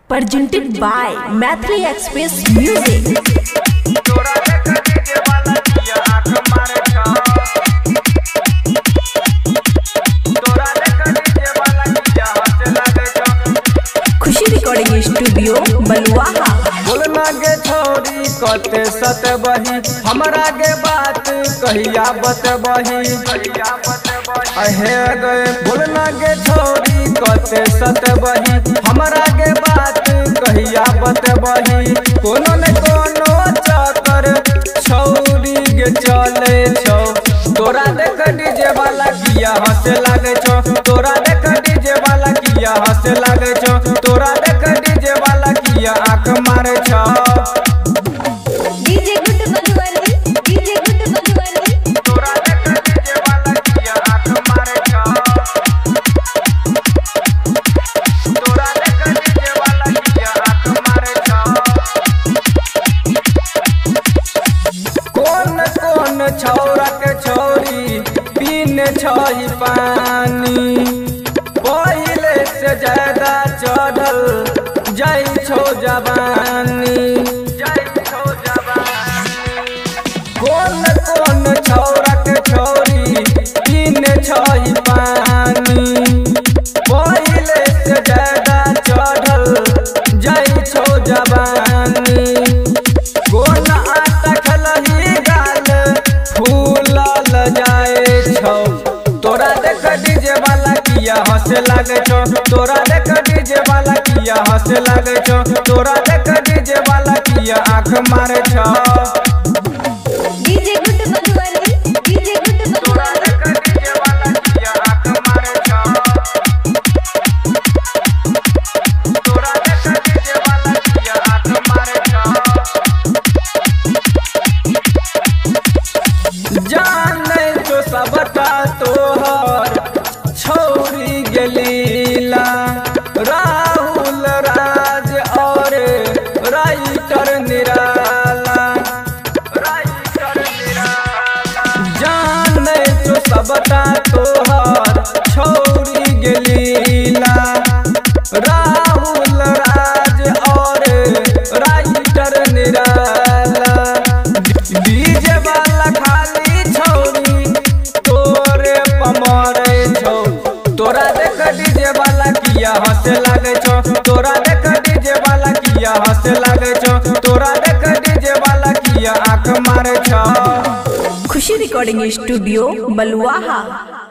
presented by Mathli Express Music। Khushi recording studio Baluaha. बोलना गे छोरी कते सत बही हमरा गे बात कहिया बतबही अहे गए। बोलना गे छोरी कते सत बही हमरा गे बात कहिया बतबही। कोनो न कोनो चक्कर छौरी गे चले छौ। तोरा देख डीजे वाला किया हंसे लागे छौ। तोरा देख डीजे वाला किया हंसे लागे छौ। तोरा देख डीजे वाला किया आंख मारे छौ। DJ good Madhubani, DJ good Madhubani. तोरा देख डीजे वाला किया आंख मारे छौ। तोरा देख डीजे वाला किया आंख मारे छौ। कौन कौन छौरा के छौरी पीने छही पानी। पहिले से ज्यादा चढ़ल जाई छौ जवानी। कौन कौन छौरा के छौरी पीने छही पानी। पहिले से ज्यादा चढ़ल जाई छौ जवानी। कौन आटा खलही गाल फूलल जाए छौ। तोरा देख डीजे वाला किया हंसे लागे छौ। तोरा देख डीजे वाला किया हंसे लागे छौ। तोरा देख डीजे वाला किया आंख मारे छौ। DJ good Madhubani, DJ good तोरा मधुबनी। देख डीजे वाला किया आंख मारे छौ। तोरा देख डीजे वाला किया आंख मारे छौ। जाने तो सबटा तोहर छौरी गेलीला। राहुल राज और राइटर निराला। जाने तो सबटा तोहर छौरी गेलीला। राहुल राज और राइटर निराला। डीजे वाला खाली छौरी तोरे पमरे छौ। तोरा देख डीजे वाला किया हंसे लागे छौ। तोरा देख डीजे वाला किया हंसे लागे छौ। तोरा देख डीजे वाला किया आंख मारे छौ। खुशी रिकॉर्डिंग स्टूडियो बलुआहा।